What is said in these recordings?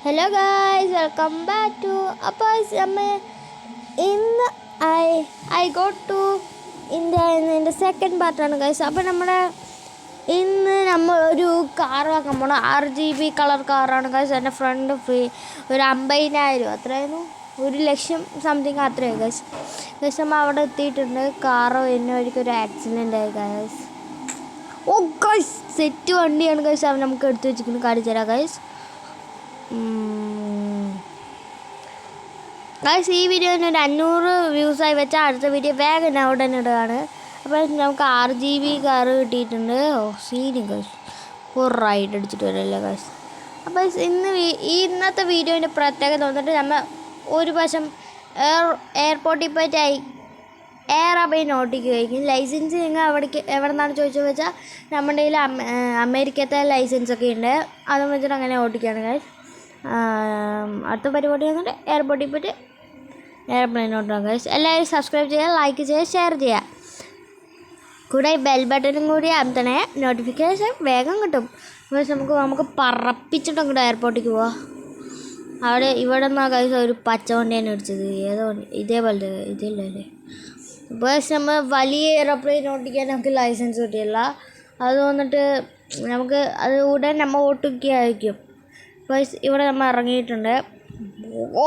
Hello guys, welcome back to അപ്പോൾ ഇന്ന് I got to India എന്നതിൻ്റെ സെക്കൻഡ് പാർട്ടാണ് ഗായ്സ്. അപ്പോൾ ഇന്ന് നമ്മൾ ഒരു കാർ വാങ്ങാൻ പോകണം. 6GB കളർ കാറാണ് ഗായ്സ്. എൻ്റെ ഫ്രണ്ട് ഫ്രീ ഒരു 50,000 അത്രയായിരുന്നു, 1,00,000 സംതിങ് അത്രയായി ഗായ്സ്. ഗായ്സ് നമ്മൾ അവിടെ എത്തിയിട്ടുണ്ട്. കാറ് വരുന്ന വഴിക്ക് ഒരു ആക്സിഡൻ്റ് ആയി ഗായ്സ്. ഓ ഗായ്സ്, സെറ്റ് വണ്ടിയാണ് ഗായ്സ്. അവൻ നമുക്ക് എടുത്ത് വെച്ചിരിക്കുന്നു, കാണിച്ചു തരാം ഗായ്സ്. ഗായ്സ്, ഈ വീഡിയോന് ഒരു 500 വ്യൂസായി വെച്ചാൽ അടുത്ത വീഡിയോ വേഗം ഞാൻ ഉടനെ ഇടുകയാണ്. അപ്പോൾ നമുക്ക് 6GB കാറ് കിട്ടിയിട്ടുണ്ട്. ഓ സീനി ഗായ്സ്, ഒരു റൈഡ് അടിച്ചിട്ട് വരില്ല ഗായ്സ്. അപ്പോൾ ഇന്നത്തെ വീഡിയോൻ്റെ പ്രത്യേകത വന്നിട്ട് നമ്മൾ ഒരു വശം എയർപോർട്ടിൽ പോയിട്ട് എയർപ്ലെയിൻ ഓട്ടിക്കുകയായിരിക്കും. ലൈസൻസ് നിങ്ങൾ എവിടെ നിന്നാണ് ചോദിച്ചത് വെച്ചാൽ നമ്മുടെ കയ്യിൽ അമേരിക്കത്തെ ലൈസൻസൊക്കെ ഉണ്ട്. അതും വെച്ചിട്ട് അങ്ങനെ ഓട്ടിക്കുകയാണ് ഗായ്സ്. അടുത്ത പരിപാടി വന്നിട്ട് എയർപോർട്ടിൽ പോയിട്ട് എയർപ്ലെയിൻ ഓട്ടാം ഗായ്സ്. എല്ലാവരും സബ്സ്ക്രൈബ് ചെയ്യുക, ലൈക്ക് ചെയ്യുക, ഷെയർ ചെയ്യുക. കൂടെ ബെൽ ബട്ടണും കൂടി അമർത്തണേ, നോട്ടിഫിക്കേഷൻ വേഗം കിട്ടും. നമുക്ക് പറപ്പിച്ചിട്ട് അങ്ങോട്ട് എയർപോർട്ടിലേക്ക് പോവാം. ഇവിടെ നിന്നാണ് ഗായ്സ് ഒരു പച്ച വണ്ടിയാണ് അടിച്ചത്. ഏതോ ഇതേപോലത്തെ ഇതില്ലല്ലേ. അപ്പോൾ നമ്മൾ വലിയ എയർപ്ലെയിൻ ഓട്ടിക്കാൻ നമുക്ക് ലൈസൻസ് കിട്ടിയില്ല. അത് വന്നിട്ട് നമുക്ക് അത് ഉടൻ നമ്മൾ ഓട്ടിക്കുകയായിരിക്കും. അപ്പോൾ ഇവിടെ നമ്മൾ ഇറങ്ങിയിട്ടുണ്ട്. ഓ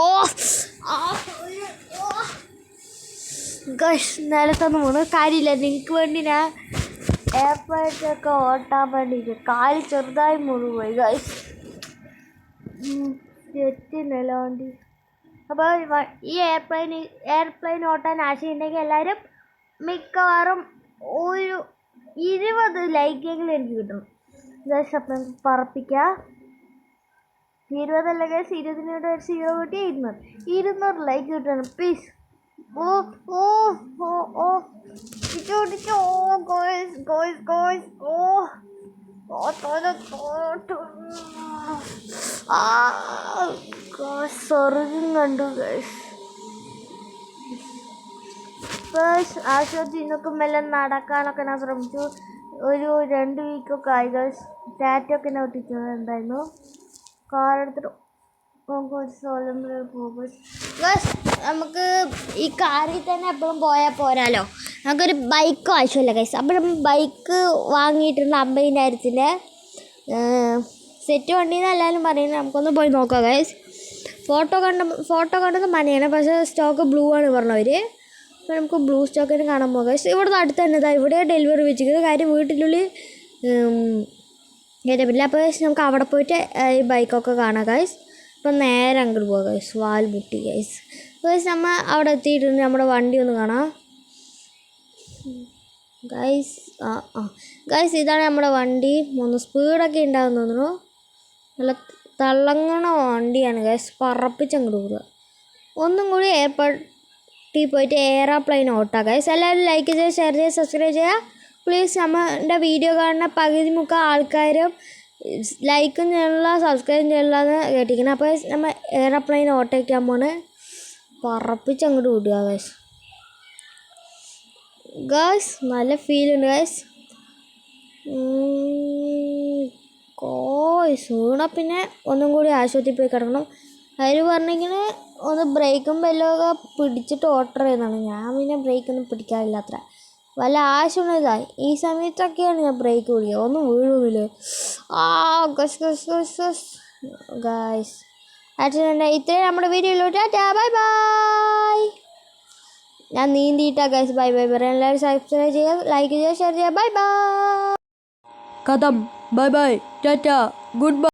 ഗായ്സ്, നിലത്തൊന്നും പോകുന്ന കാര്യമില്ല. നിങ്ങൾക്ക് വേണ്ടി ഞാൻ എയർപ്ലെയിനൊക്കെ ഓട്ടാൻ വേണ്ടിയിട്ട് കാല് ചെറുതായി മുറിവുപോയി ഗായ്സ്. തെറ്റില്ല വണ്ടി. അപ്പോൾ ഈ എയർപ്ലെയിൻ ഓട്ടാൻ ആശയുണ്ടെങ്കിൽ എല്ലാവരും മിക്കവാറും ഒരു 20 ലൈക്കെങ്കിലും എനിക്ക് കിട്ടണം ഗായ്സ്. അപ്പം പറപ്പിക്കുക. 20 അല്ല ഗായ്സ്, 20 ഒരു 0 കിട്ടി 200 ലൈക്ക് കിട്ടണം പ്ലീസ്. ഓ ഓ ഓ ഓ ഓ ഗോയ്സ് സ്വർഗം കണ്ടു ഗൈസ്. ആശുപത്രി നിന്നൊക്കെ മെല്ലെ നടക്കാനൊക്കെ ഞാൻ ശ്രമിച്ചു. ഒരു 2 വീക്കൊക്കെ ആയി ഗൈസ്. ടാറ്റൊക്കെ എന്നെ ഒട്ടിച്ചിട്ടുണ്ടായിരുന്നു. കാറെടുത്തിട്ട് നമുക്ക് ഈ കാറിൽ തന്നെ എപ്പോഴും പോയാൽ പോരാലോ. നമുക്കൊരു ബൈക്കും ആവശ്യമില്ല ഗൈസ്. അപ്പോൾ നമ്മൾ ബൈക്ക് വാങ്ങിയിട്ടുണ്ട് 50,000-ൻ്റെ സെറ്റ് വണ്ടിന്ന് എല്ലാവരും പറയുന്നത്. നമുക്കൊന്ന് പോയി നോക്കാം ഗൈസ്. ഫോട്ടോ കണ്ടത് മണിയാണ്, പക്ഷേ സ്റ്റോക്ക് ബ്ലൂ ആണ് പറഞ്ഞവർ. അപ്പോൾ നമുക്ക് ബ്ലൂ സ്റ്റോക്കിന് കാണാൻ പോകാം ഗൈസ്. ഇവിടുന്ന് അടുത്ത് തന്നെ ഇതാ ഇവിടെ ഡെലിവറി വെച്ചിരിക്കുന്നത്. കാര്യം വീട്ടിനുള്ളിൽ കേട്ടപ്പില്ല. അപ്പോൾ നമുക്ക് അവിടെ പോയിട്ട് ഈ ബൈക്കൊക്കെ കാണാം ഗൈസ്. അപ്പം നേരെ അങ്ങോട്ട് പോകാം ഗൈസ്. വാൽമുട്ടി ഗൈസ്. ഗൈസ് നമ്മൾ അവിടെ എത്തിയിട്ടുണ്ട്. നമ്മുടെ വണ്ടി ഒന്ന് കാണാം ഗൈസ്. ഗൈസ്, ഇതാണ് നമ്മുടെ വണ്ടി. 3 സ്പീഡൊക്കെ ഉണ്ടാകും തോന്നുന്നു. നല്ല തിളങ്ങണ വണ്ടിയാണ് ഗൈസ്. പറപ്പിച്ചങ്ങോട്ട് പോകുക. ഒന്നും കൂടി എയർപോർട്ടിൽ പോയിട്ട് എയർപ്ലെയിൻ ഓട്ടാം ഗൈസ്. എല്ലാവരും ലൈക്ക് ചെയ്യുക, ഷെയർ ചെയ്യുക, സബ്സ്ക്രൈബ് ചെയ്യുക പ്ലീസ്. നമ്മുടെ വീഡിയോ കാണുന്ന പകുതി മുക്കാൽ ആൾക്കാരും ലൈക്കും ചെയ്യണില്ല, സബ്സ്ക്രൈബും ചെയ്യണില്ല എന്ന് കേട്ടിരിക്കണം. അപ്പോൾ നമ്മൾ എയർപ്ലെയിൻ ഓട്ടയ്ക്കാൻ പോണ്. പറപ്പിച്ചങ്ങോട്ട് വിടുക ഗൈസ്. ഗൈസ് നല്ല ഫീലുണ്ട് ഗൈസ്. വീണാൽ പിന്നെ ഒന്നും കൂടി ആശുപത്രിയിൽ പോയി കിടക്കണം. അതിൽ പറഞ്ഞിങ്ങനെ ഒന്ന് ബ്രേക്കും ബെല്ലൊക്കെ പിടിച്ചിട്ട് ഓർഡർ ചെയ്യുന്നതാണ്. ഞാൻ പിന്നെ ബ്രേക്കൊന്നും പിടിക്കാറില്ല അത്ര. വല്ല ആവശ്യമുള്ളതായി ഈ സമയത്തൊക്കെയാണ് ഞാൻ ബ്രേക്ക് പിടിക്കുക. ഒന്നും വീഴുന്നില്ല. Guys accident. ഇത്രയും നമ്മുടെ വീഡിയോയിലോട്ട്. Bye bye. ഞാൻ നീന്തിയിട്ടാ ഗൈസ് ബൈ ബൈ പറയാം. എല്ലാവരും സബ്സ്ക്രൈബ് ചെയ്യുക, ലൈക്ക് ചെയ്യുക, ഷെയർ ചെയ്യുക. Bye bye. കഥം ബൈ ബൈ ടാറ്റ ഗുഡ് ബൈ.